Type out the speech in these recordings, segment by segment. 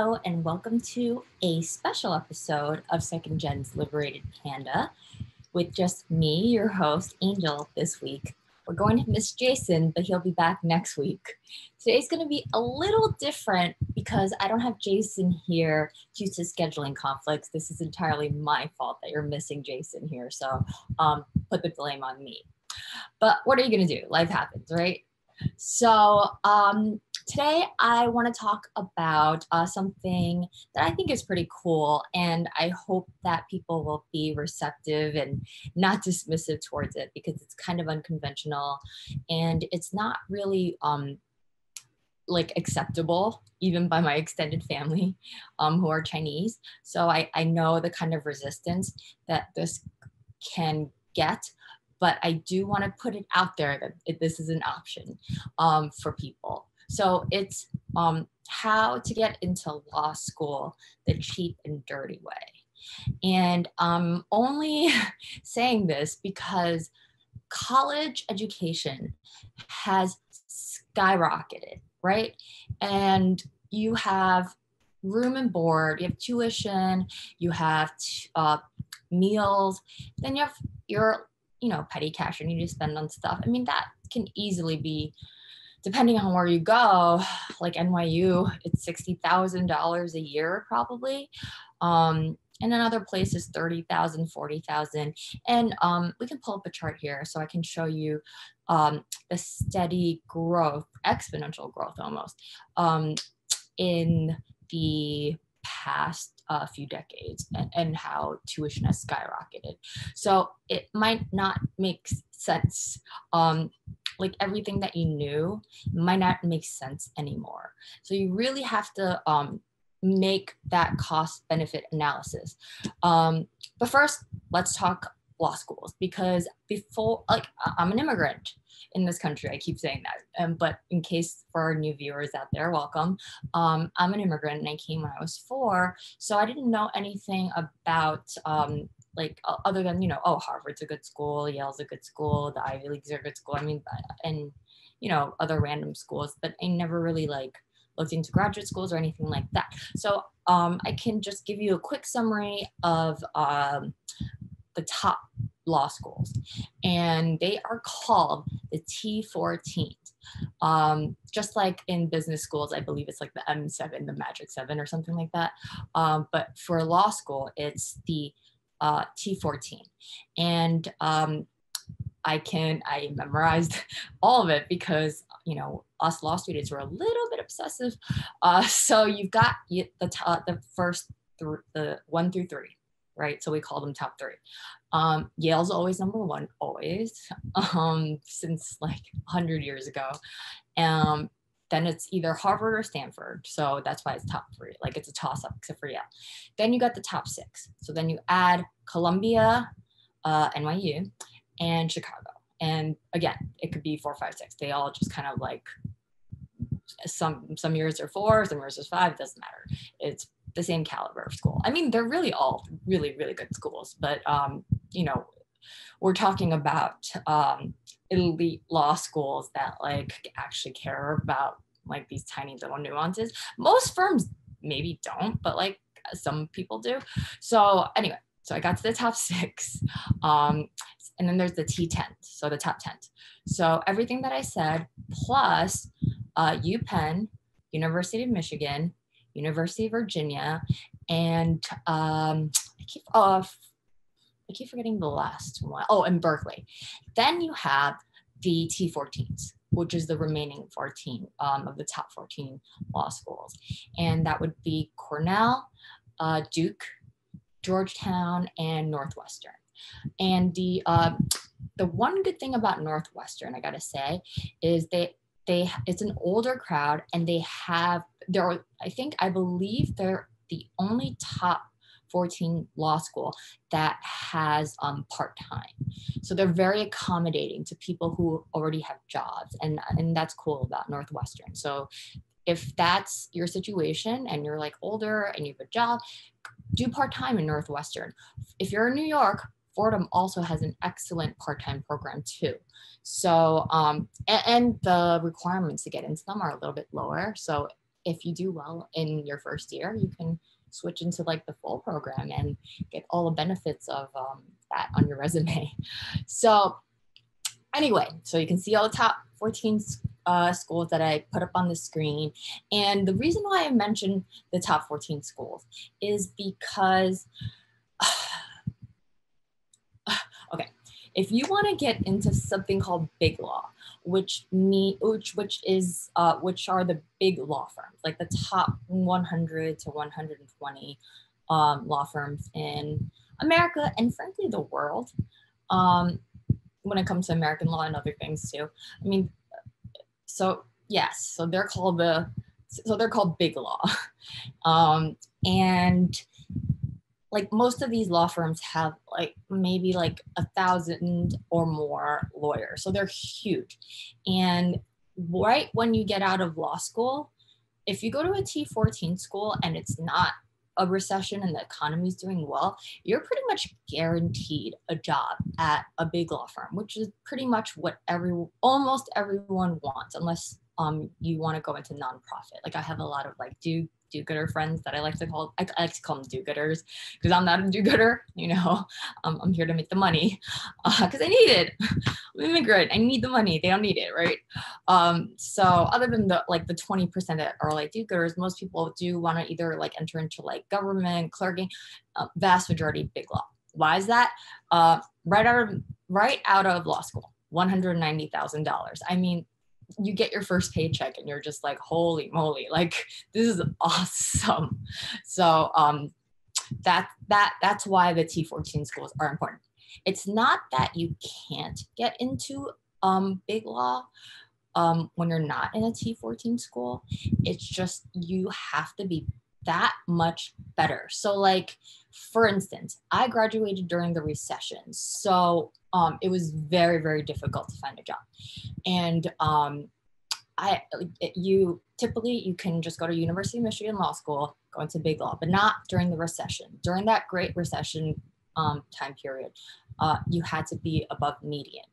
Hello, and welcome to a special episode of Second Gen's Liberated Panda with just me, your host, Angel, this week. We're going to miss Jason, but he'll be back next week. Today's going to be a little different because I don't have Jason here due to scheduling conflicts. This is entirely my fault that you're missing Jason here, so put the blame on me. But what are you going to do? Life happens, right? So today I want to talk about something that I think is pretty cool, and I hope that people will be receptive and not dismissive towards it because it's kind of unconventional and it's not really like acceptable even by my extended family who are Chinese. So I know the kind of resistance that this can get. But I do want to put it out there that this is an option for people. So it's how to get into law school the cheap and dirty way. And I'm only saying this because college education has skyrocketed, right? And you have room and board, you have tuition, you have meals, then you have your petty cash you need to spend on stuff. I mean, that can easily be, depending on where you go, like NYU, it's $60,000 a year probably. And in other places, $30,000, $40,000. And we can pull up a chart here so I can show you the steady growth, exponential growth almost, in the past few decades and how tuition has skyrocketed. So it might not make sense. Like everything that you knew might not make sense anymore. So you really have to make that cost benefit analysis. But first, let's talk law schools, because before, like, I'm an immigrant in this country. I keep saying that, but in case for our new viewers out there, welcome. I'm an immigrant and I came when I was 4, so I didn't know anything about like other than Harvard's a good school, Yale's a good school, the Ivy Leagues are a good school. I mean, and other random schools, but I never really looked into graduate schools or anything like that. So I can just give you a quick summary of the top law schools, and they are called the T14. Just like in business schools, I believe it's like the M7, the Magic 7 or something like that. But for law school, it's the T14. And I memorized all of it because, us law students were a little bit obsessive. So you've got the first, the 1 through 3. Right, so we call them top 3. Yale's always number 1, always, since like 100 years ago. Then it's either Harvard or Stanford, so that's why it's top 3. Like it's a toss-up, except for Yale. Then you got the top 6. So then you add Columbia, NYU, and Chicago. And again, it could be 4, 5, 6. They all just kind of like some years are 4, some years are 5. It doesn't matter. It's the same caliber of school. I mean, they're really all really, really good schools, but we're talking about elite law schools that like actually care about like these tiny little nuances. Most firms maybe don't, but like some people do. So anyway, so I got to the top 6, and then there's the T10, so the top 10. So everything that I said plus UPenn, University of Michigan, University of Virginia, and I keep forgetting the last one. Oh, and Berkeley. Then you have the T14s, which is the remaining 14 of the top 14 law schools. And that would be Cornell, Duke, Georgetown, and Northwestern. And the one good thing about Northwestern, I gotta say, is it's an older crowd, and I believe they're the only top 14 law school that has part-time. So they're very accommodating to people who already have jobs, and that's cool about Northwestern. So if that's your situation and you're like older and you have a job, do part-time in Northwestern. If you're in New York, Fordham also has an excellent part-time program too. So, and the requirements to get into them are a little bit lower. So if you do well in your first year, you can switch into like the full program and get all the benefits of that on your resume. So anyway, so you can see all the top 14 schools that I put up on the screen. And the reason why I mentioned the top 14 schools is because, okay, if you want to get into something called big law, which are the big law firms, like the top 100 to 120 law firms in America and frankly the world, when it comes to American law and other things too. I mean, so yes, so they're called big law, and like most of these law firms have like maybe like 1,000 or more lawyers. So they're huge. And right when you get out of law school, if you go to a T14 school and it's not a recession and the economy is doing well, you're pretty much guaranteed a job at a big law firm, which is pretty much what almost everyone wants, unless you want to go into nonprofit. Like I have a lot of like do-gooder friends that I like to call them do-gooders because I'm not a do-gooder, you know. I'm here to make the money because I need it. I'm an immigrant. I need the money. They don't need it, right? So other than the 20% that are like do-gooders, most people do want to either like enter into like government, clerking, vast majority big law. Why is that? Right out of law school, $190,000. I mean, you get your first paycheck and you're just like, holy moly, like this is awesome. So that's why the T14 schools are important. It's not that you can't get into big law when you're not in a T14 school. It's just you have to be that much better. So like, for instance, I graduated during the recession. So it was very, very difficult to find a job. And you can just go to University of Michigan Law School, go into big law, but not during the recession. During that Great Recession time period, you had to be above median.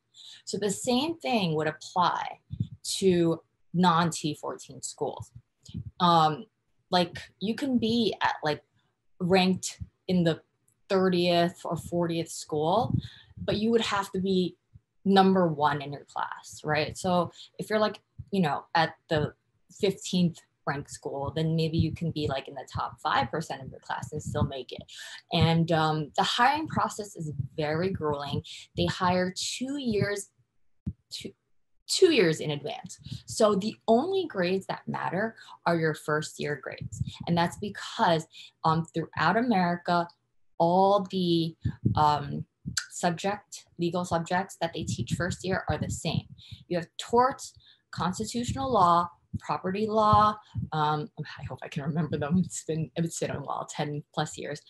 So the same thing would apply to non-T14 schools. Like you can be at like ranked in the 30th or 40th school, but you would have to be number one in your class, right? So if you're like, you know, at the 15th ranked school, then maybe you can be like in the top 5% of your class and still make it. And the hiring process is very grueling. They hire 2 years in advance. So the only grades that matter are your first year grades. And that's because throughout America, all the legal subjects that they teach first year are the same. You have torts, constitutional law, property law. I hope I can remember them. It's been a while, 10 plus years.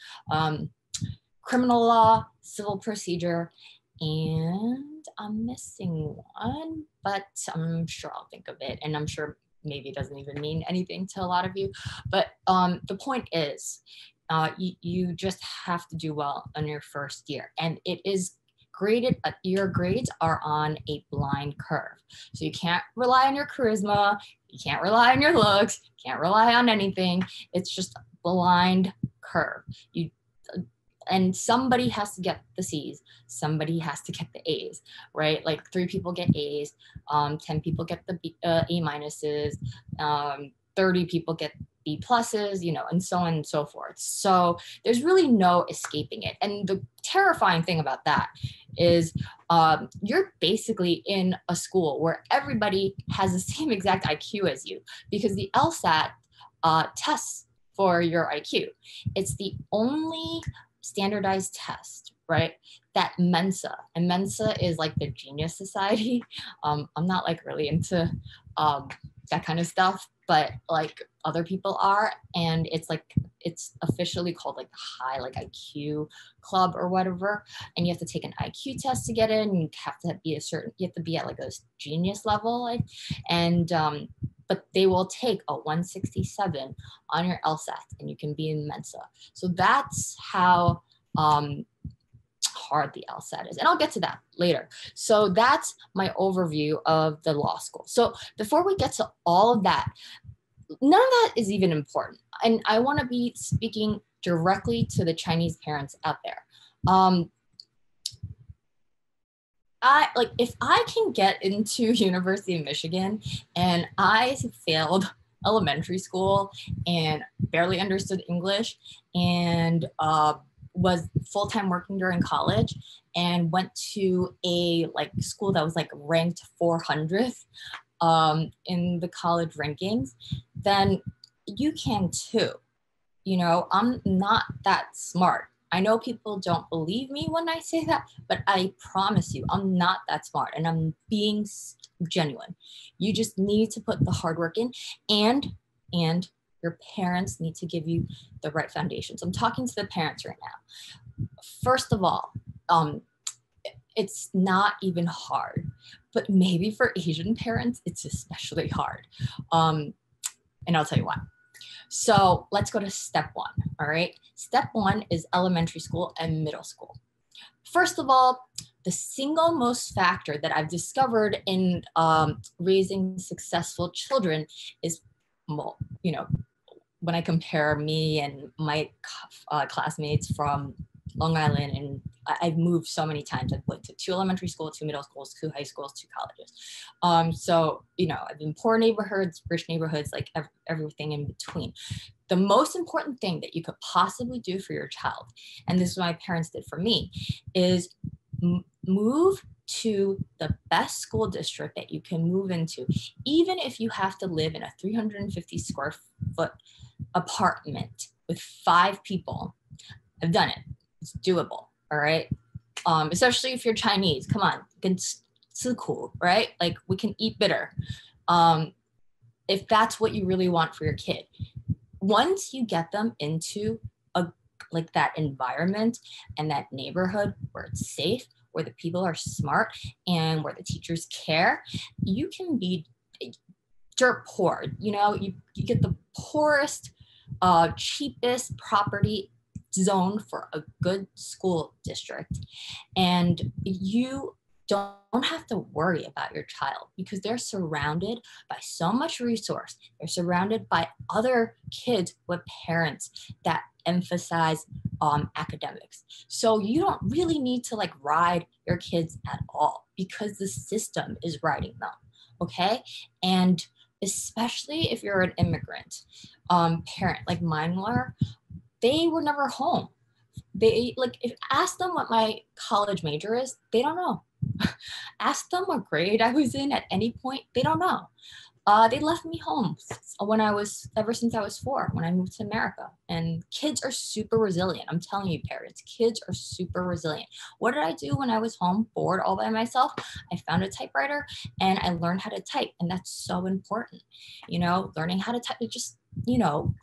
Criminal law, civil procedure, and I'm missing one, but I'm sure I'll think of it. And I'm sure maybe it doesn't even mean anything to a lot of you. But the point is, you just have to do well on your first year. And it is graded, your grades are on a blind curve. So you can't rely on your charisma, you can't rely on your looks, you can't rely on anything. It's just a blind curve. And somebody has to get the C's, somebody has to get the A's, right? Like 3 people get A's, 10 people get the A minuses, 30 people get B pluses, you know, and so on and so forth. So there's really no escaping it. And the terrifying thing about that is you're basically in a school where everybody has the same exact IQ as you, because the Lsat tests for your IQ. It's the only standardized test, right, that Mensa, and Mensa is like the Genius Society. I'm not like really into that kind of stuff, but like other people are, and it's officially called like the high like IQ club or whatever, and you have to take an IQ test to get in. You have to be at like a genius level, and but they will take a 167 on your Lsat and you can be in Mensa. So that's how hard the Lsat is. And I'll get to that later. So that's my overview of the law school. So before we get to all of that, none of that is even important. And I want to be speaking directly to the Chinese parents out there. If I can get into University of Michigan and I failed elementary school and barely understood English and was full-time working during college and went to a school that was ranked 400th in the college rankings, then you can too. I'm not that smart. I know people don't believe me when I say that, but I promise you, I'm not that smart and I'm being genuine. You just need to put the hard work in, and your parents need to give you the right foundation. So I'm talking to the parents right now. First of all, it's not even hard, but maybe for Asian parents, it's especially hard. And I'll tell you why. So let's go to step one, all right? Step one is elementary school and middle school. First of all, the single most factor that I've discovered in raising successful children is, well, when I compare me and my classmates from Long Island, and I've moved so many times. I've went to 2 elementary schools, 2 middle schools, 2 high schools, 2 colleges. So, I've been poor neighborhoods, rich neighborhoods, everything in between. The most important thing that you could possibly do for your child, and this is what my parents did for me, is move to the best school district that you can move into, even if you have to live in a 350 square foot apartment with 5 people. I've done it. It's doable, all right? Especially if you're Chinese. Come on, it's cool, right? We can eat bitter. If that's what you really want for your kid. Once you get them into that environment and that neighborhood where it's safe, where the people are smart, and where the teachers care, you can be dirt poor. You get the poorest, cheapest property zone for a good school district, and you don't have to worry about your child because they're surrounded by so much resource. They're surrounded by other kids with parents that emphasize academics. So you don't really need to ride your kids at all because the system is riding them, okay? And especially if you're an immigrant parent like mine were, they were never home. They ask them what my college major is, they don't know. Ask them what grade I was in at any point, they don't know. They left me home ever since I was 4, when I moved to America. And kids are super resilient. I'm telling you, parents, kids are super resilient. What did I do when I was home, bored all by myself? I found a typewriter and I learned how to type. And that's so important. Learning how to type, just,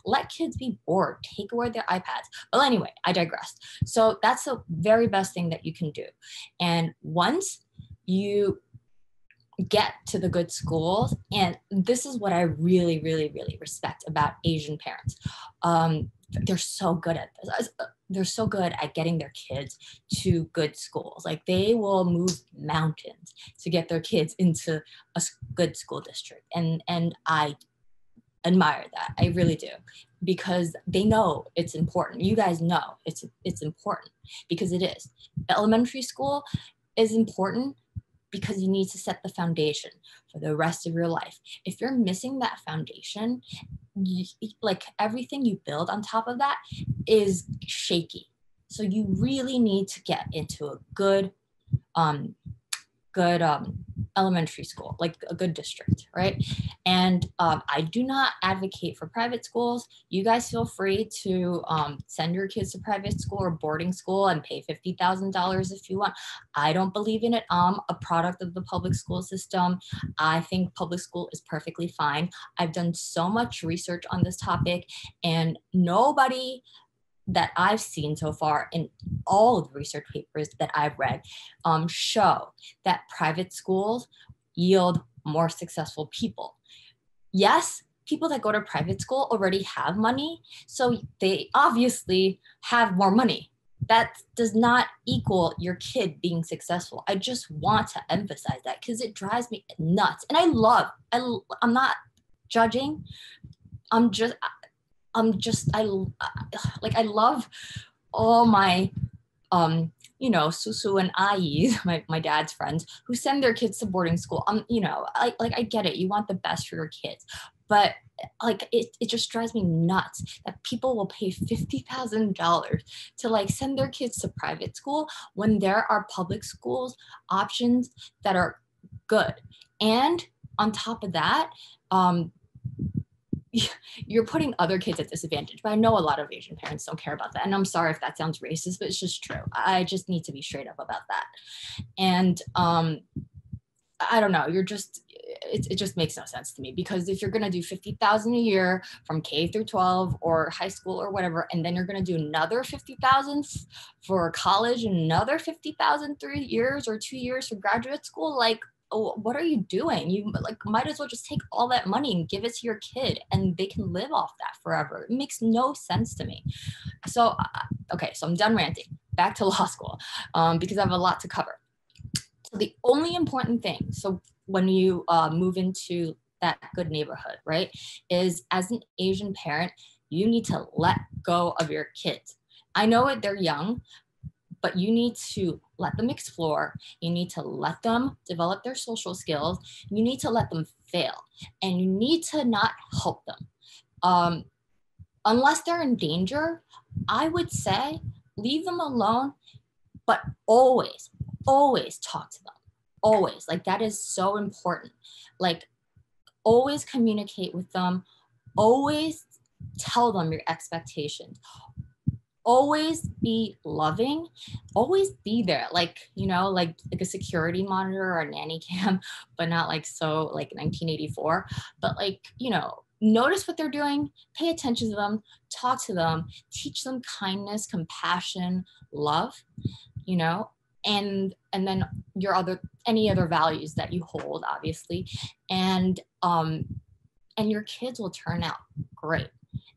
let kids be bored, take away their iPads. But anyway, I digressed. So that's the very best thing that you can do. And once you get to the good schools, and this is what I really, really, really respect about Asian parents. They're so good at this. They're so good at getting their kids to good schools. They will move mountains to get their kids into a good school district. And I admire that. I really do, because they know it's important. You guys know it's important because it is. Elementary school is important because you need to set the foundation for the rest of your life. If you're missing that foundation, everything you build on top of that is shaky. So you really need to get into a good elementary school, a good district, right? And I do not advocate for private schools. You guys feel free to send your kids to private school or boarding school and pay $50,000 if you want. I don't believe in it. I'm a product of the public school system. I think public school is perfectly fine. I've done so much research on this topic, and nobody that I've seen so far in all of the research papers that I've read show that private schools yield more successful people. Yes, people that go to private school already have money, so they obviously have more money. That does not equal your kid being successful. I just want to emphasize that because it drives me nuts. And I'm not judging I love all my, susu and ayis, my dad's friends who send their kids to boarding school. I get it. You want the best for your kids, but like, it just drives me nuts that people will pay $50,000 to like send their kids to private school when there are public schools options that are good. And on top of that, you're putting other kids at disadvantage. But I know a lot of Asian parents don't care about that. And I'm sorry if that sounds racist, but it's just true. I just need to be straight up about that. And I don't know, it just makes no sense to me, because if you're going to do $50,000 a year from K through 12 or high school or whatever, and then you're going to do another $50,000 for college, another $50,000 3 years or 2 years for graduate school, like, what are you doing? You like might as well just take all that money and give it to your kid and they can live off that forever. It makes no sense to me. So, okay, so I'm done ranting. Back to law school, because I have a lot to cover. So the only important thing, so when you move into that good neighborhood, right, is as an Asian parent, you need to let go of your kids. I know they're young, but you need to let them explore. You need to let them develop their social skills. You need to let them fail, and you need to not help them. Unless they're in danger, I would say leave them alone, but always talk to them. Always. Like, that is so important. Like, always communicate with them. Always tell them your expectations. Always be loving. Always be there. Like, like a security monitor or a nanny cam, but not like 1984. But like, notice what they're doing, pay attention to them, talk to them, teach them kindness, compassion, love, and then any other values that you hold, obviously. And your kids will turn out great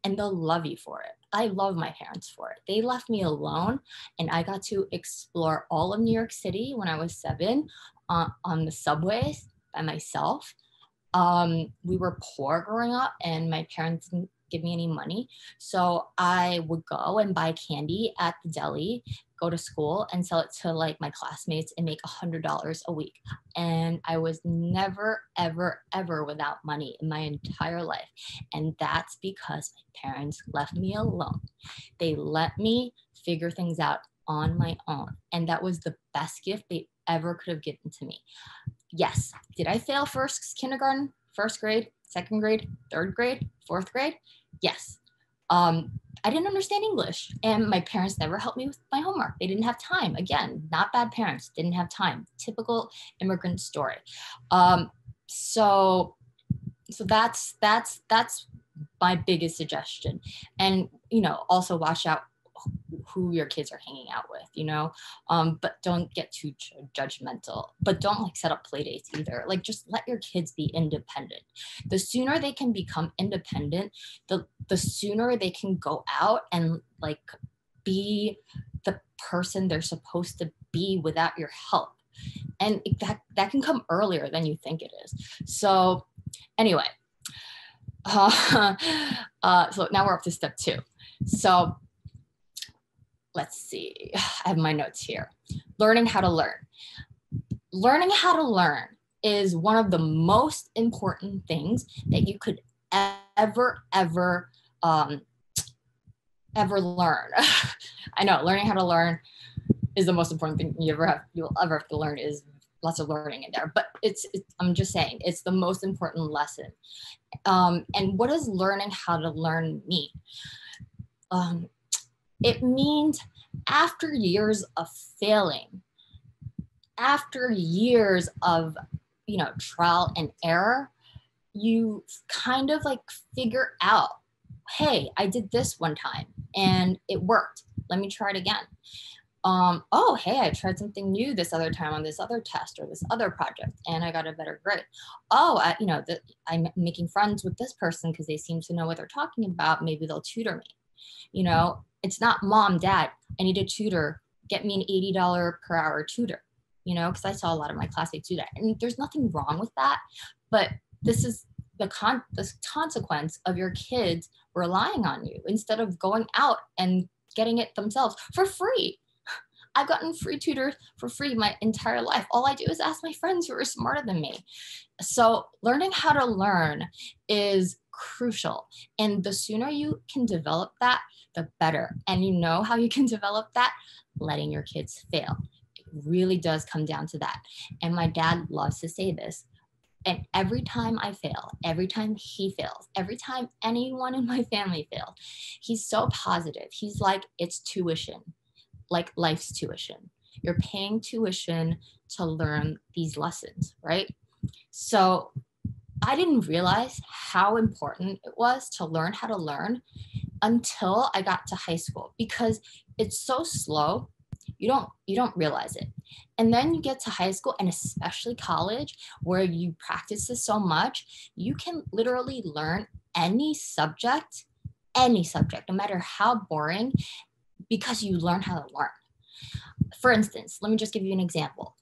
and they'll love you for it. I love my parents for it. They left me alone and I got to explore all of New York City when I was 7 on the subways by myself. We were poor growing up and my parents didn't give me any money. So I would go and buy candy at the deli, go to school and sell it to like my classmates and make $100 a week. And I was never, ever, ever without money in my entire life. And that's because my parents left me alone. They let me figure things out on my own. And that was the best gift they ever could have given to me. Yes. Did I fail first kindergarten, first grade, second grade, third grade, fourth grade? Yes. I didn't understand English and my parents never helped me with my homework. They didn't have time. Again, not bad parents, didn't have time. Typical immigrant story. So that's my biggest suggestion. And, also watch out who your kids are hanging out with, but don't get too judgmental, but don't like set up play dates either. Like, just let your kids be independent. The sooner they can become independent, the sooner they can go out and like be the person they're supposed to be without your help. And that can come earlier than you think it is. So anyway, so now we're up to step 2. So let's see, I have my notes here. Learning how to learn. Learning how to learn is one of the most important things that you could ever learn. I know learning how to learn is the most important thing you'll ever have to learn. Is lots of learning in there, but I'm just saying it's the most important lesson. And what does learning how to learn mean? It means after years of failing, after years of, trial and error, you kind of like figure out, hey, I did this one time and it worked. Let me try it again. Oh, hey, I tried something new this other time on this other test or this other project and I got a better grade. Oh, I'm making friends with this person because they seem to know what they're talking about. Maybe they'll tutor me. It's not mom, dad, I need a tutor, get me an $80 per hour tutor, because I saw a lot of my classmates do that. And there's nothing wrong with that, but this is the consequence of your kids relying on you instead of going out and getting it themselves for free. I've gotten free tutors for free my entire life. All I do is ask my friends who are smarter than me. So learning how to learn is crucial. And the sooner you can develop that, the better. And you know how you can develop that? Letting your kids fail. It really does come down to that. And my dad loves to say this. And every time I fail, every time he fails, every time anyone in my family fails, he's so positive. He's like, it's tuition, like life's tuition. You're paying tuition to learn these lessons, right? So I didn't realize how important it was to learn how to learn until I got to high school, because it's so slow. You don't realize it. And then you get to high school, and especially college, where you practice this so much, you can literally learn any subject, no matter how boring, because you learn how to learn. For instance, let me just give you an example.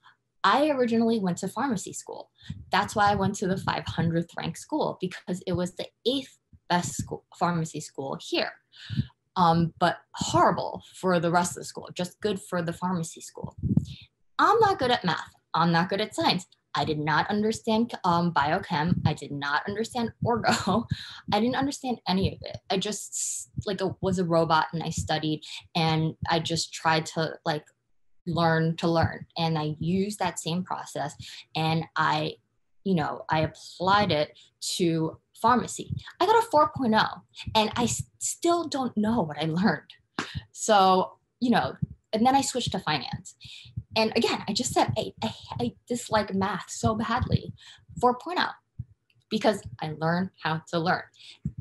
I originally went to pharmacy school. That's why I went to the 500th ranked school, because it was the 8th best school, pharmacy school here. But horrible for the rest of the school, just good for the pharmacy school. I'm not good at math. I'm not good at science. I did not understand biochem. I did not understand orgo. I didn't understand any of it. I just was a robot, and I studied, and I just tried to learn to learn. And I used that same process, and I applied it to pharmacy. I got a 4.0, and I still don't know what I learned. So, and then I switched to finance. And again, I just said, I dislike math so badly. 4.0, because I learned how to learn.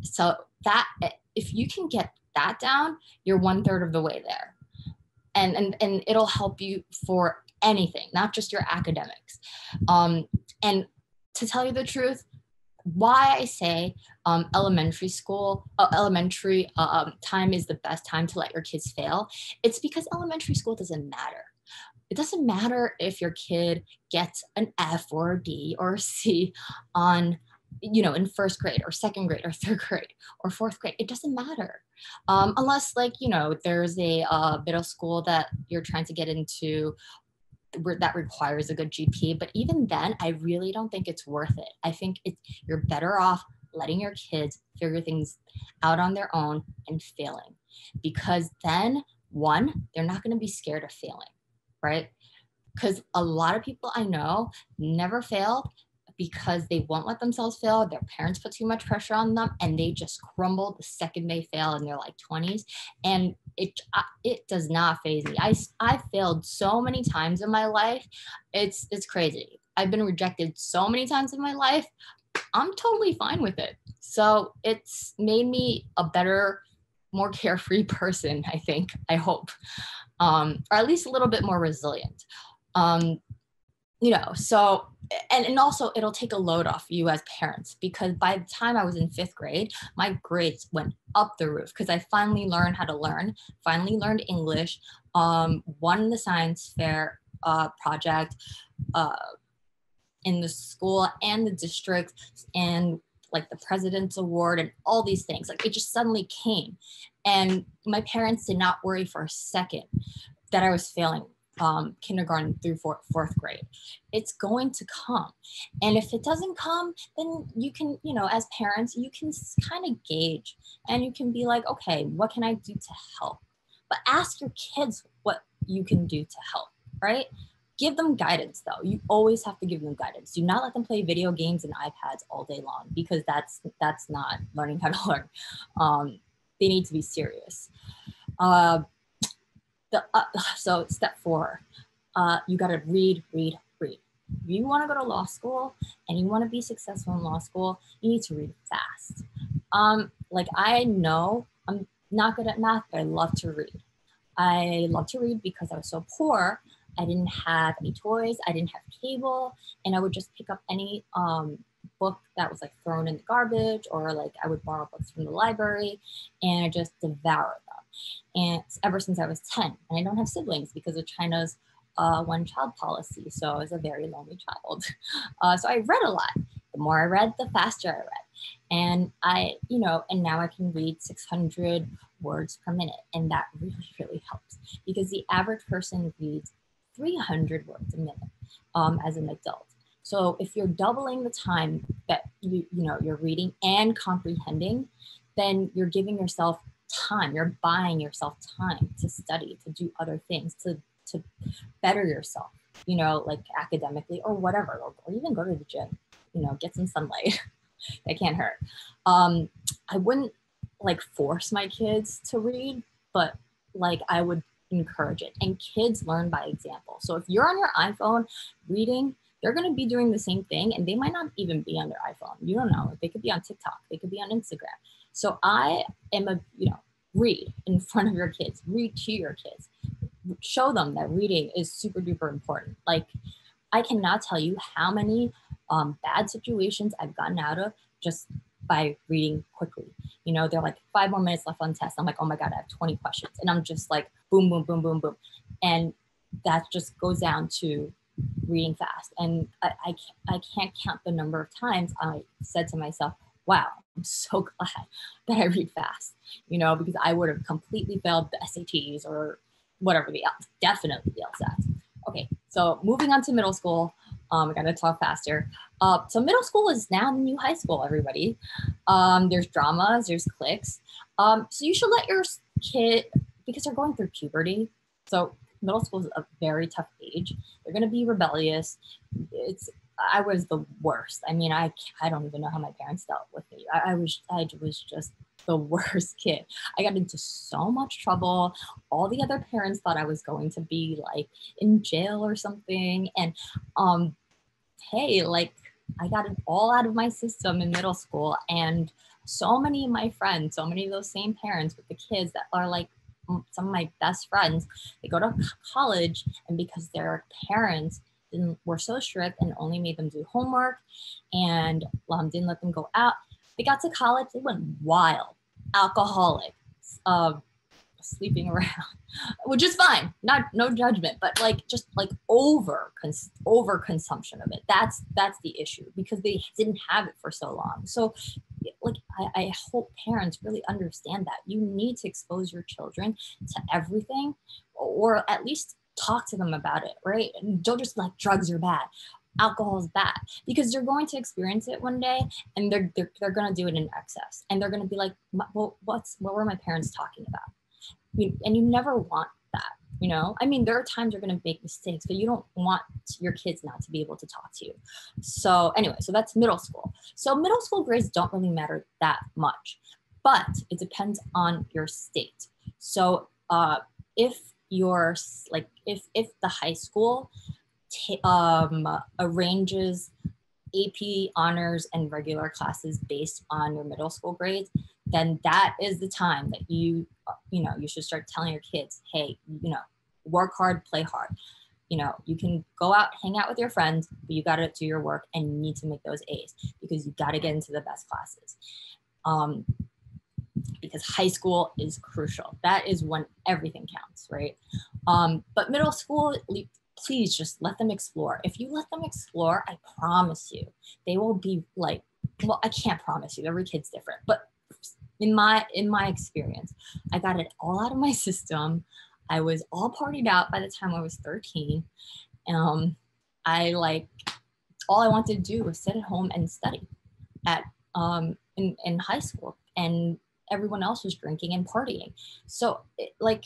So that, if you can get that down, you're 1/3 of the way there. And it'll help you for anything, not just your academics. And to tell you the truth, why I say elementary time is the best time to let your kids fail, it's because elementary school doesn't matter. It doesn't matter if your kid gets an F or a D or a C on, in first grade or second grade or third grade or fourth grade. It doesn't matter. Unless there's a middle school that you're trying to get into that requires a good GP. But even then, I really don't think it's worth it. I think you're better off letting your kids figure things out on their own and failing. Because then, one, they're not going to be scared of failing, right? Because a lot of people I know never failed because they won't let themselves fail. Their parents put too much pressure on them, and they just crumble the second they fail in their 20s. And it does not faze me. I failed so many times in my life. It's crazy. I've been rejected so many times in my life. I'm totally fine with it. So it's made me a better, more carefree person, I think, I hope, or at least a little bit more resilient. So, and also it'll take a load off you as parents, because by the time I was in 5th grade, my grades went up the roof because I finally learned how to learn, finally learned English, won the science fair project in the school and the district, and the president's award and all these things. It just suddenly came. And my parents did not worry for a second that I was failing kindergarten through fourth grade. It's going to come. And if it doesn't come, then you can, as parents, you can kind of gauge, and you can be like, okay, what can I do to help? But ask your kids what you can do to help, right? Give them guidance, though. You always have to give them guidance. Do not let them play video games and iPads all day long, because that's not learning how to learn. They need to be serious. So step 4, you got to read. If you want to go to law school and you want to be successful in law school, you need to read fast. I know I'm not good at math, but I love to read. I love to read because I was so poor. I didn't have any toys. I didn't have cable, and I would just pick up any book that was thrown in the garbage, or I would borrow books from the library, and I just devoured them. And ever since I was 10, and I don't have siblings because of China's one-child policy, so I was a very lonely child. So I read a lot. more I read, the faster I read. And and now I can read 600 words per minute. And that really, really helps because the average person reads 300 words a minute as an adult. So if you're doubling the time that you're reading and comprehending, then you're giving yourself time, you're buying yourself time to study, to do other things, to better yourself, like academically or whatever, or even go to the gym, get some sunlight. That can't hurt. I wouldn't like force my kids to read, but like I would encourage it. And kids learn by example. So if you're on your iPhone reading, they're going to be doing the same thing, and they might not even be on their iPhone. You don't know. They could be on TikTok. They could be on Instagram. So I am read in front of your kids. Read to your kids. Show them that reading is super duper important. Like I cannot tell you how many bad situations I've gotten out of just by reading quickly. They're like 5 more minutes left on test. I'm like, oh my God, I have 20 questions. And I'm just like, boom, boom, boom, boom, boom. And that just goes down to reading fast. And I can't count the number of times I said to myself, wow, I'm so glad that I read fast, because I would have completely failed the SATs or whatever, definitely the Lsats. Okay, so moving on to middle school. I gotta talk faster. So middle school is now the new high school, everybody. There's dramas, there's cliques. So you should let your kid, because they're going through puberty. So middle school is a very tough age. They're gonna be rebellious. I was the worst. I mean, I don't even know how my parents dealt with me. I was just the worst kid. I got into so much trouble. All the other parents thought I was going to be like in jail or something. And hey, like I got it all out of my system in middle school. And so many of my friends, so many of those same parents with the kids that are like some of my best friends, they go to college, and because their parents were so strict and only made them do homework and didn't let them go out, they got to college, they went wild, alcoholic, sleeping around, which is fine, no judgment, but like just like over consumption of it. That's the issue, because they didn't have it for so long. So like I hope parents really understand that you need to expose your children to everything, or at least talk to them about it, right? And don't just like drugs are bad, alcohol is bad, because they're going to experience it one day, and they're going to do it in excess, and they're going to be like, well, what were my parents talking about? And you never want that, I mean, there are times you're going to make mistakes, but you don't want your kids not to be able to talk to you. So anyway, so that's middle school. So middle school grades don't really matter that much, but it depends on your state. So if you're like, if the high school arranges AP honors and regular classes based on your middle school grades, then that is the time that you should start telling your kids, hey, work hard, play hard. You can go out, hang out with your friends, but you got to do your work, and you need to make those A's, because you got to get into the best classes. Because high school is crucial. That is when everything counts, right? But middle school, please just let them explore. If you let them explore, I promise you, they will be like, well, I can't promise you, every kid's different, but in my experience, I got it all out of my system. I was all partied out by the time I was 13. All I wanted to do was sit at home and study at in high school, and everyone else was drinking and partying. So like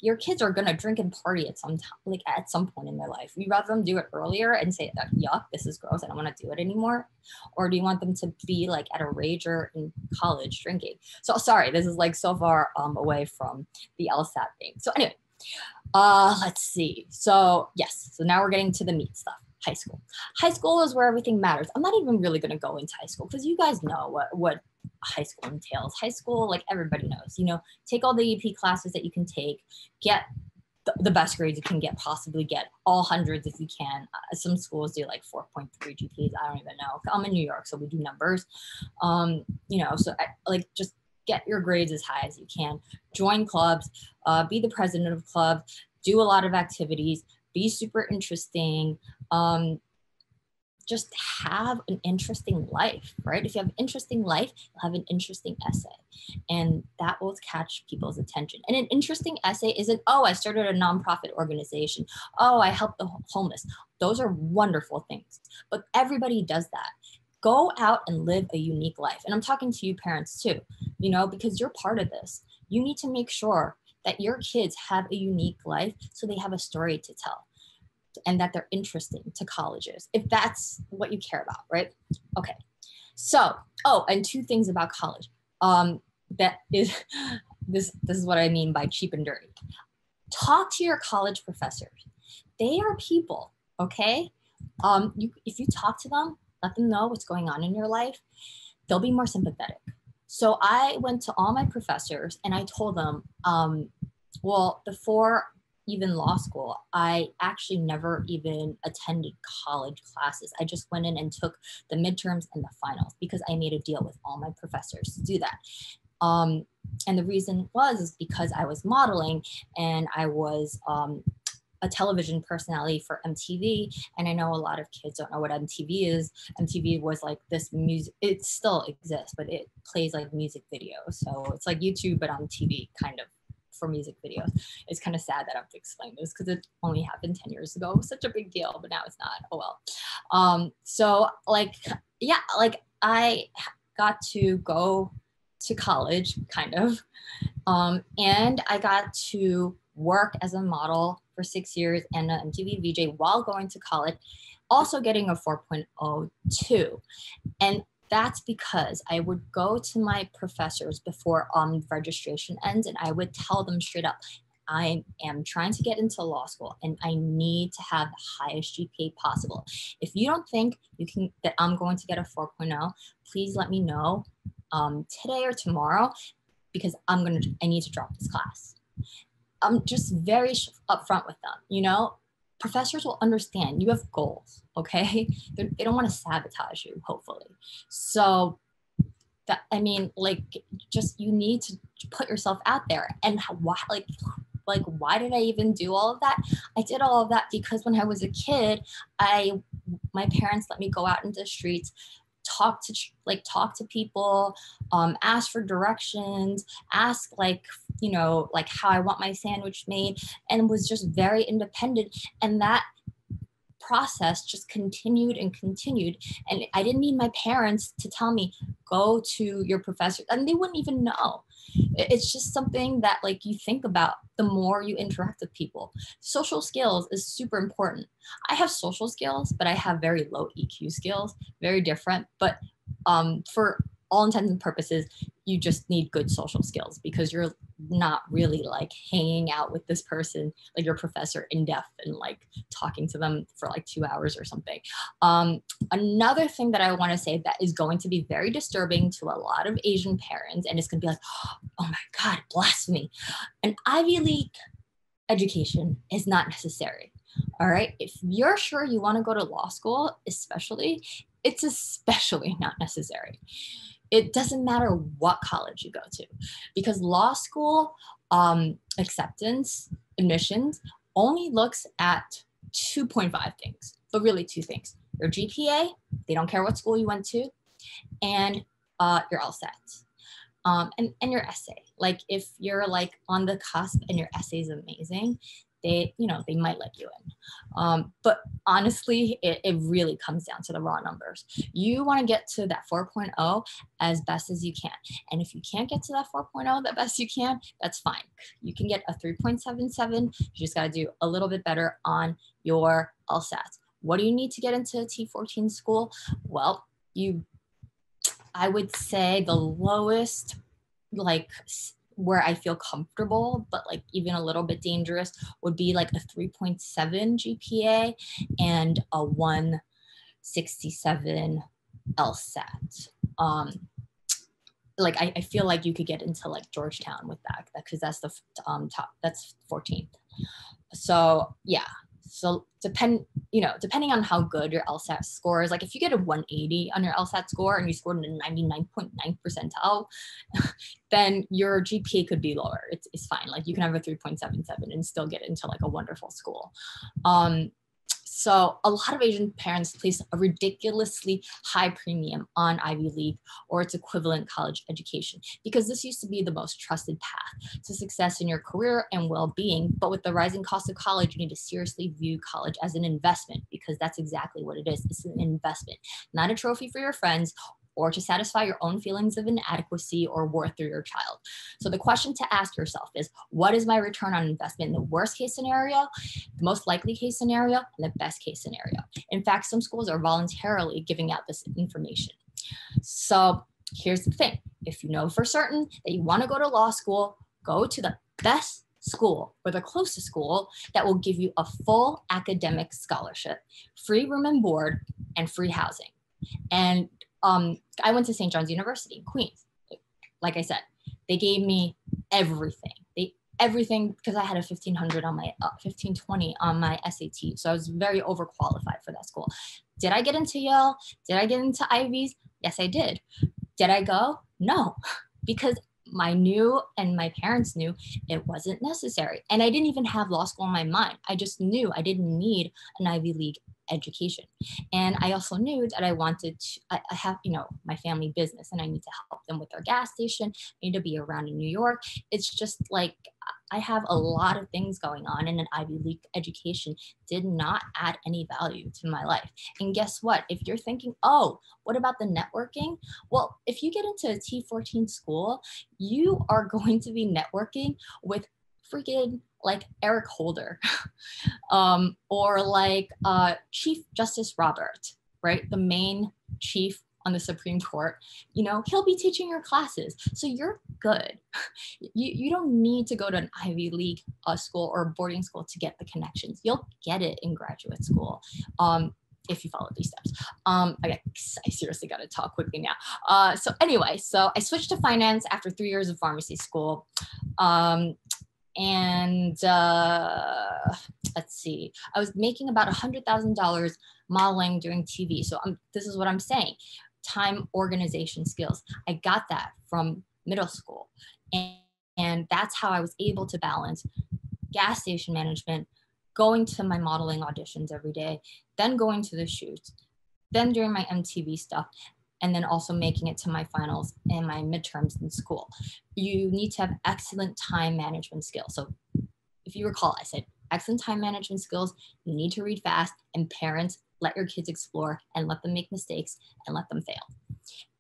your kids are gonna drink and party at some time, at some point in their life. You rather them do it earlier and say, yuck, this is gross, I don't want to do it anymore, or do you want them to be like at a rager in college drinking? So sorry, this is like so far away from the Lsat thing. So anyway, let's see. So yes, so now we're getting to the meat stuff. High school. High school is where everything matters. I'm not even really going to go into high school, because you guys know what high school entails. High school, like everybody knows, take all the EP classes that you can take, get the best grades you can get, possibly get all hundreds if you can. Some schools do like 4.3 GPAs. I don't even know. I'm in New York, so we do numbers. So just get your grades as high as you can. Join clubs, be the president of club, do a lot of activities, be super interesting. just have an interesting life, right? If you have an interesting life, you'll have an interesting essay, and that will catch people's attention. And an interesting essay isn't, oh, I started a nonprofit organization. Oh, I helped the homeless. Those are wonderful things, but everybody does that. Go out and live a unique life. And I'm talking to you parents too, you know, because you're part of this. You need to make sure that your kids have a unique life so they have a story to tell, and that they're interesting to colleges, if that's what you care about, right? Okay. So, and two things about college. That is, this is what I mean by cheap and dirty. Talk to your college professors. They are people, okay? If you talk to them, let them know what's going on in your life, they'll be more sympathetic. So I went to all my professors and I told them, well, before even law school, I actually never even attended college classes. I just went in and took the midterms and the finals because I made a deal with all my professors to do that. And the reason is because I was modeling and I was a television personality for MTV. And I know a lot of kids don't know what MTV is. MTV was like this music, it still exists, but it plays like music videos. So it's like YouTube, but on TV kind of, for music videos. It's kind of sad that I have to explain this because it only happened 10 years ago. It was such a big deal, but now it's not. Oh well. So like, yeah, like I got to go to college kind of. And I got to work as a model for 6 years and an MTV VJ while going to college, also getting a 4.0 too. And that's because I would go to my professors before registration ends and I would tell them straight up, I am trying to get into law school and I need to have the highest GPA possible. If you don't think that I'm going to get a 4.0, please let me know today or tomorrow because I need to drop this class. I'm just very upfront with them, you know? Professors will understand you have goals, okay? They don't want to sabotage you, hopefully. So that, I mean, like, just you need to put yourself out there. And why, why did I even do all of that? I did all of that because when I was a kid, my parents let me go out into the streets, talk to people, ask for directions, ask how I want my sandwich made, and was just very independent. And that process just continued and continued. And I didn't need my parents to tell me, go to your professor, and they wouldn't even know. It's just something that like you think about the more you interact with people. Social skills is super important. I have social skills, but I have very low EQ skills, very different. But for all intents and purposes, you just need good social skills because you're not really like hanging out with this person, like your professor in depth and like talking to them for like 2 hours or something. Another thing that I want to say that is going to be very disturbing to a lot of Asian parents, and it's going to be like, oh my God, blasphemy. An Ivy League education is not necessary. All right. If you're sure you want to go to law school, it's especially not necessary. It doesn't matter what college you go to, because law school admissions only looks at 2.5 things, but really 2 things. Your GPA, they don't care what school you went to, and your Lsat. And your essay. Like if you're like on the cusp and your essay is amazing, they might let you in. But honestly, it really comes down to the raw numbers. You want to get to that 4.0 as best as you can. And if you can't get to that 4.0 the best you can, that's fine. You can get a 3.77. You just got to do a little bit better on your Lsat. What do you need to get into T14 school? Well, I would say the lowest, like where I feel comfortable, but like even a little bit dangerous, would be like a 3.7 GPA and a 167 Lsat. Like I feel like you could get into like Georgetown with that because that's the top, that's 14th. So yeah. So depending on how good your Lsat score is, like if you get a 180 on your Lsat score and you scored in a 99.9 percentile, then your GPA could be lower. It's fine. Like you can have a 3.77 and still get into like a wonderful school. So a lot of Asian parents place a ridiculously high premium on Ivy League or its equivalent college education, because this used to be the most trusted path to success in your career and well-being. But with the rising cost of college, you need to seriously view college as an investment, because that's exactly what it is. It's an investment, not a trophy for your friends or to satisfy your own feelings of inadequacy or worth through your child. So the question to ask yourself is, what is my return on investment in the worst case scenario, the most likely case scenario, and the best case scenario? In fact, some schools are voluntarily giving out this information. So here's the thing. If you know for certain that you want to go to law school, go to the best school or the closest school that will give you a full academic scholarship, free room and board, and free housing. And I went to St. John's University in Queens. Like I said, they gave me everything. Everything, because I had a 1500 on my 1520 on my SAT. So I was very overqualified for that school. Did I get into Yale? Did I get into Ivies? Yes, I did. Did I go? No, because I knew and my parents knew it wasn't necessary. And I didn't even have law school in my mind. I just knew I didn't need an Ivy League education. And I also knew that I wanted to, I have, my family business, and I need to help them with their gas station. I need to be around in New York. It's just like, I have a lot of things going on, and an Ivy League education did not add any value to my life. And guess what? If you're thinking, oh, what about the networking? Well, if you get into a T14 school, you are going to be networking with freaking like Eric Holder or like Chief Justice Robert, right? The main chief on the Supreme Court, he'll be teaching your classes. So you're good. You don't need to go to an Ivy League school or boarding school to get the connections. You'll get it in graduate school if you follow these steps. I seriously got to talk quickly now. So anyway, so I switched to finance after 3 years of pharmacy school. And let's see, I was making about $100,000 modeling doing TV. So this is what I'm saying. Time organization skills. I got that from middle school. And that's how I was able to balance gas station management, going to my modeling auditions every day, then going to the shoots, then doing my MTV stuff, and then also making it to my finals and my midterms in school. You need to have excellent time management skills. So if you recall, I said excellent time management skills, you need to read fast, and parents, let your kids explore and let them make mistakes and let them fail.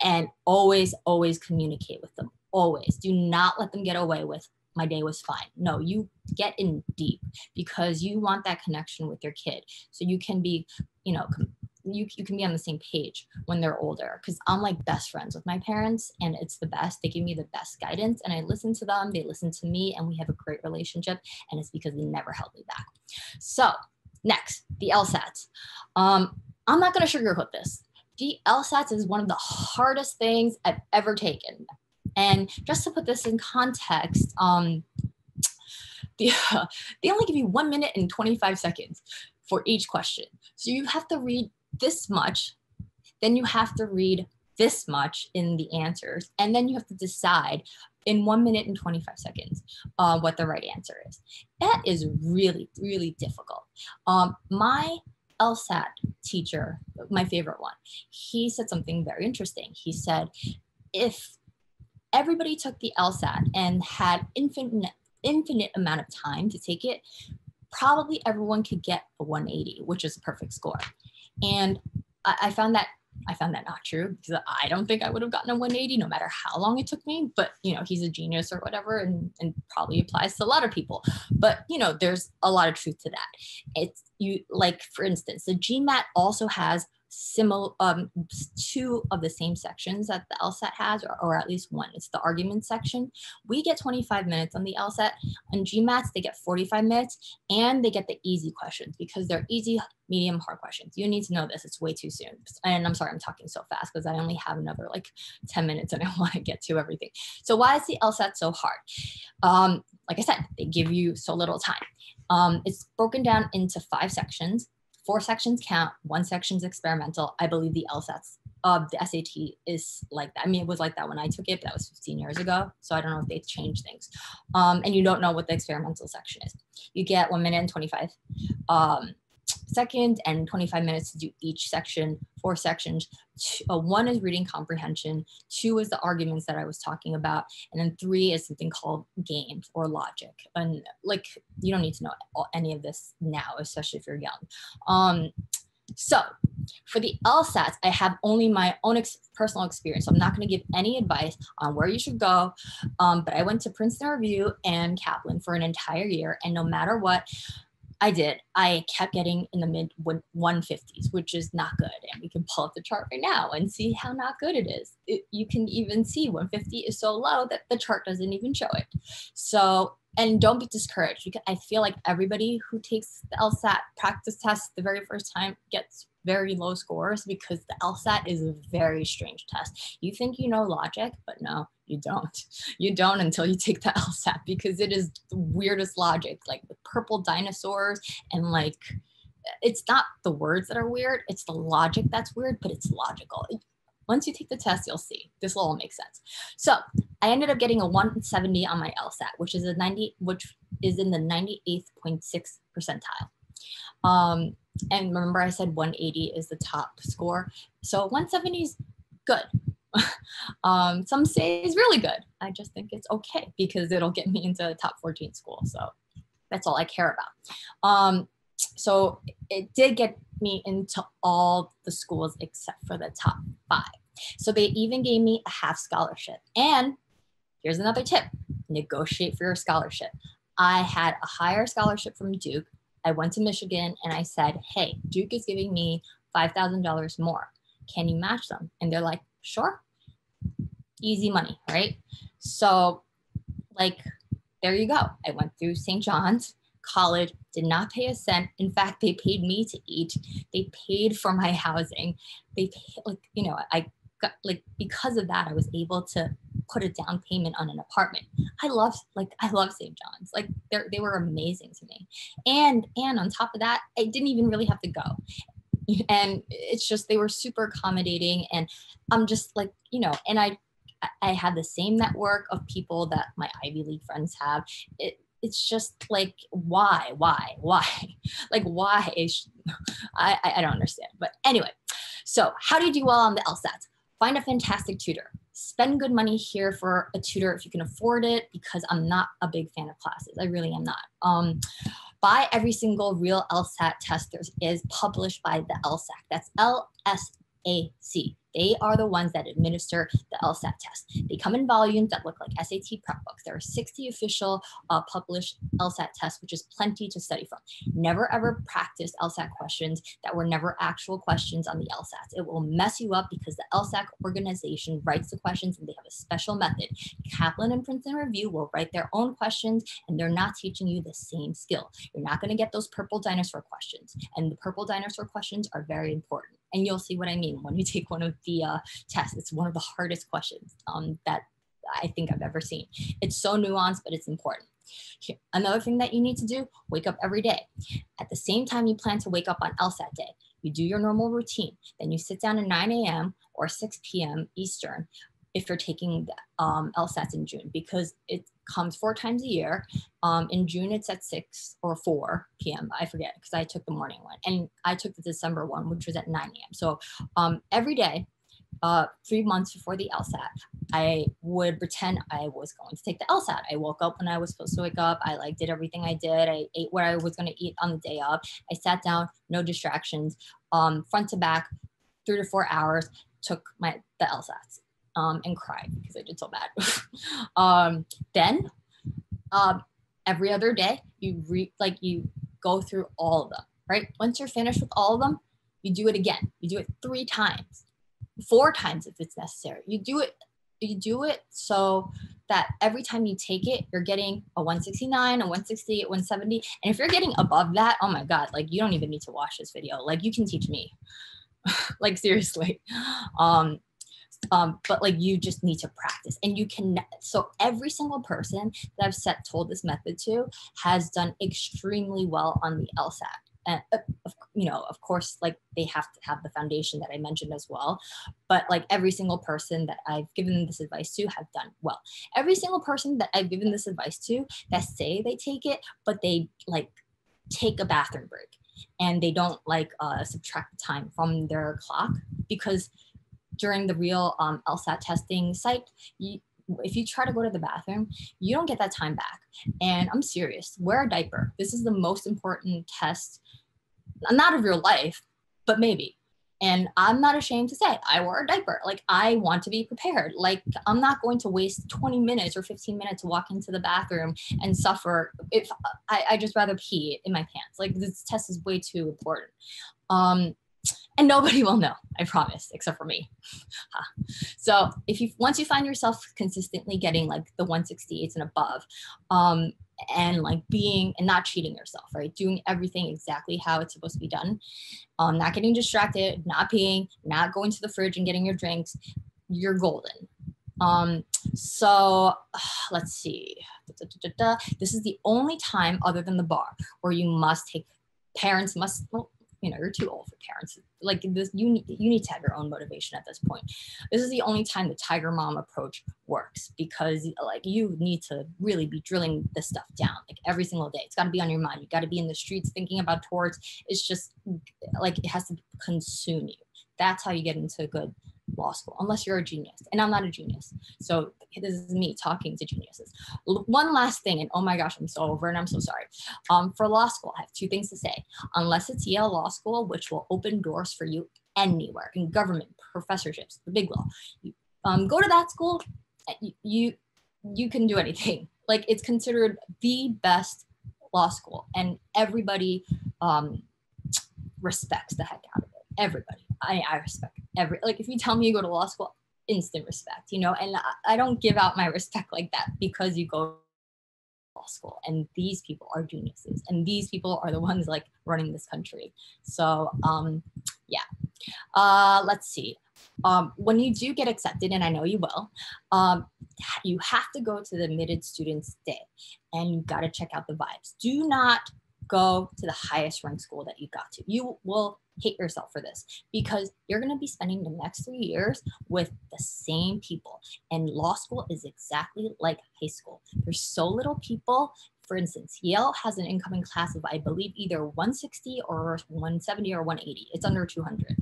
And always, always communicate with them. Always. Do not let them get away with, my day was fine. No, you get in deep, because you want that connection with your kid. So you can be, you can be on the same page when they're older, because I'm like best friends with my parents, and it's the best. They give me the best guidance, and I listen to them, they listen to me, and we have a great relationship, and it's because they never held me back. So next, the Lsats. I'm not going to sugarcoat this. The Lsats is one of the hardest things I've ever taken. And just to put this in context, they only give you 1 minute and 25 seconds for each question. So you have to read this much, then you have to read this much in the answers, and then you have to decide in 1 minute and 25 seconds what the right answer is. That is really, really difficult. My Lsat teacher, my favorite one, he said something very interesting. He said, if everybody took the Lsat and had infinite amount of time to take it, probably everyone could get a 180, which is a perfect score. And I found that not true, because I don't think I would have gotten a 180 no matter how long it took me. But he's a genius or whatever, and probably applies to a lot of people. But there's a lot of truth to that. It's like, for instance, the GMAT also has similar two of the same sections that the Lsat has, or at least one. It's the argument section. We get 25 minutes on the Lsat. On GMATs, they get 45 minutes, and they get the easy questions, because they're easy, medium, hard questions. You need to know this. It's way too soon. And I'm sorry, I'm talking so fast, because I only have another like 10 minutes and I want to get to everything. So why is the Lsat so hard? Like I said, they give you so little time. It's broken down into 5 sections. 4 sections count, 1 section's experimental. I believe the Lsats, the SAT is like that. I mean, it was like that when I took it, but that was 15 years ago. So I don't know if they've changed things. And you don't know what the experimental section is. You get 1 minute and 25 second and 25 minutes to do each section, 4 sections. 1 is reading comprehension, 2 is the arguments that I was talking about, and then 3 is something called games or logic. And like, you don't need to know any of this now, especially if you're young. So for the Lsats, I have only my own personal experience. So I'm not going to give any advice on where you should go. But I went to Princeton Review and Kaplan for an entire year. And no matter what I did, I kept getting in the mid 150s, which is not good. And we can pull up the chart right now and see how not good it is. You can even see 150 is so low that the chart doesn't even show it. So, and don't be discouraged, because I feel like everybody who takes the Lsat practice test the very first time gets very low scores, because the Lsat is a very strange test. You think you know logic, but no, you don't. You don't until you take the Lsat, because it is the weirdest logic, like with purple dinosaurs, and like, it's not the words that are weird, it's the logic that's weird, but it's logical. Once you take the test, you'll see this will all make sense. So I ended up getting a 170 on my Lsat, which is in the 98.6 percentile. And remember I said 180 is the top score. So 170 is good. Some say it's really good. I just think it's okay, because it'll get me into the top 14 school. So that's all I care about. So it did get me into all the schools except for the top 5. So they even gave me a half scholarship. And here's another tip: negotiate for your scholarship. I had a higher scholarship from Duke. I went to Michigan and I said, hey, Duke is giving me $5,000 more. Can you match them? And they're like, sure. Easy money, right? So like, there you go. I went through St. John's College, did not pay a cent. In fact, they paid me to eat. They paid for my housing. They paid, like, you know, I got, like, because of that, I was able to put a down payment on an apartment. I love St. John's. Like, they were amazing to me. And on top of that, I didn't even really have to go. And it's just, they were super accommodating. And I'm just like, you know, and I have the same network of people that my Ivy League friends have. It's just like, why? Like, why? I don't understand. But anyway, so how do you do well on the Lsats? Find a fantastic tutor. Spend good money here for a tutor if you can afford it, because I'm not a big fan of classes. I really am not. Buy every single real Lsat test there is published by the LSAC. That's LSAC. They are the ones that administer the Lsat test. They come in volumes that look like SAT prep books. There are 60 official published Lsat tests, which is plenty to study from. Never ever practice Lsat questions that were never actual questions on the Lsats. It will mess you up, because the LSAC organization writes the questions and they have a special method. Kaplan and Princeton Review will write their own questions, and they're not teaching you the same skill. You're not going to get those purple dinosaur questions, and the purple dinosaur questions are very important. And you'll see what I mean when you take one of the tests. It's one of the hardest questions that I think I've ever seen. It's so nuanced, but it's important. Another thing that you need to do: wake up every day. At the same time you plan to wake up on Lsat day, you do your normal routine. Then you sit down at 9 a.m. or 6 p.m. Eastern if you're taking the Lsats in June, because it comes 4 times a year. In June, it's at 6 or 4 p.m. I forget, because I took the morning one, and I took the December one, which was at 9 a.m. So every day, 3 months before the Lsat, I would pretend I was going to take the Lsat. I woke up when I was supposed to wake up. I did everything I did. I ate what I was going to eat on the day of. I sat down, no distractions, front to back, 3 to 4 hours, took the Lsats. And cried because I did so bad. Then every other day, you go through all of them, right? Once you're finished with all of them, you do it again. You do it 3 times, 4 times if it's necessary. You do it so that every time you take it, you're getting a 169, a 168, 170. And if you're getting above that, oh my God, like, you don't even need to watch this video. Like, you can teach me. Like, seriously. But like, you just need to practice, and you can. So every single person that I've told this method to has done extremely well on the Lsat. And you know, of course, like, they have to have the foundation that I mentioned as well. But like, every single person that I've given this advice to have done well. Every single person that I've given this advice to that say they take it, but they like take a bathroom break. and they don't like subtract the time from their clock, because during the real Lsat testing site, if you try to go to the bathroom, you don't get that time back. And I'm serious, wear a diaper. This is the most important test, not of your life, but maybe. And I'm not ashamed to say I wore a diaper. Like, I want to be prepared. Like, I'm not going to waste 20 minutes or 15 minutes to walk into the bathroom and suffer if I just rather pee in my pants. Like, this test is way too important. And nobody will know, I promise, except for me. So once you find yourself consistently getting like the 168s and above, and like being and not cheating yourself, right? Doing everything exactly how it's supposed to be done, not getting distracted, not peeing, not going to the fridge and getting your drinks, you're golden. So let's see. This is the only time other than the bar where parents must, well, you're too old for parents. Like this, you need to have your own motivation at this point. This is the only time the Tiger Mom approach works, because like you need to really be drilling this stuff down like every single day. It's got to be on your mind. You got to be in the streets thinking about torts. It's just like it has to consume you. That's how you get into a good law school, unless you're a genius. And I'm not a genius. So this is me talking to geniuses. One last thing, and oh my gosh, I'm so over and I'm so sorry. For law school, I have two things to say. Unless it's Yale Law School, which will open doors for you anywhere in government, professorships, the big law. Go to that school, you can do anything. Like, it's considered the best law school, and everybody respects the heck out of it. Everybody. I respect like if you tell me you go to law school, instant respect, and I don't give out my respect like that because you go to law school, and these people are geniuses, and these people are the ones like running this country. So yeah, let's see. When you do get accepted, and I know you will, you have to go to the admitted students day, and you got to check out the vibes. Do not go to the highest ranked school that you got to. You will hate yourself for this, because you're going to be spending the next 3 years with the same people. And law school is exactly like high school. There's so little people. For instance, Yale has an incoming class of, I believe, either 160 or 170 or 180. It's under 200.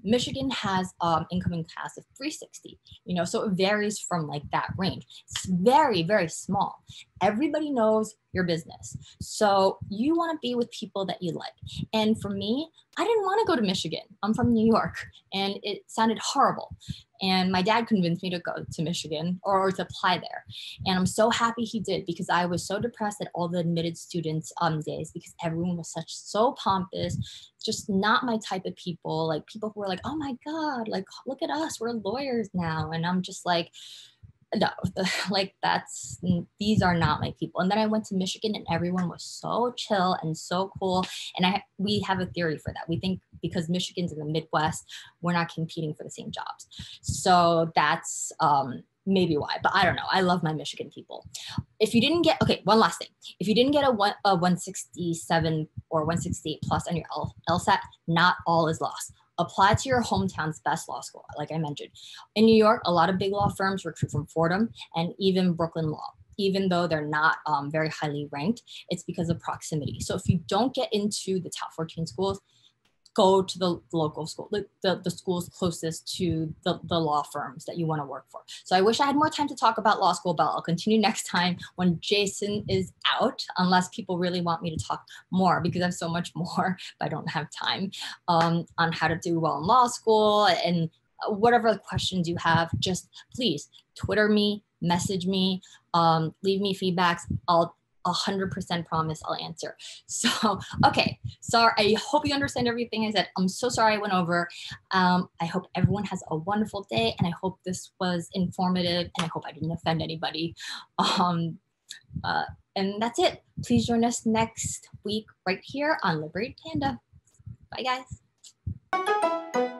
Michigan has incoming class of 360, so it varies from like that range. It's very, very small. Everybody knows your business. So you want to be with people that you like. And for me, I didn't want to go to Michigan. I'm from New York, and it sounded horrible. And my dad convinced me to go to Michigan or to apply there. And I'm so happy he did, because I was so depressed at all the admitted students days, because everyone was so pompous, just not my type of people. Like people who were like, oh my God, like look at us, we're lawyers now. And I'm just like, no, like these are not my people. And then I went to Michigan, and everyone was so chill and so cool. And we have a theory for that. We think because Michigan's in the Midwest, we're not competing for the same jobs. So that's maybe why, but I don't know. I love my Michigan people. If you didn't get, okay, one last thing. If you didn't get a 167 or 168 plus on your LSAT, not all is lost. Apply to your hometown's best law school, like I mentioned. In New York, a lot of big law firms recruit from Fordham and even Brooklyn Law. Even though they're not very highly ranked, it's because of proximity. So if you don't get into the top 14 schools, go to the local school, the schools closest to the law firms that you want to work for. So I wish I had more time to talk about law school, but I'll continue next time when Jason is out, unless people really want me to talk more, because I have so much more, but I don't have time, on how to do well in law school. And whatever questions you have, just please Twitter me, message me, leave me feedbacks. I'll 100% promise I'll answer. So, okay. Sorry. I hope you understand everything I said. I'm so sorry I went over. I hope everyone has a wonderful day, and I hope this was informative, and I hope I didn't offend anybody. And that's it. Please join us next week right here on Liberated Panda. Bye, guys.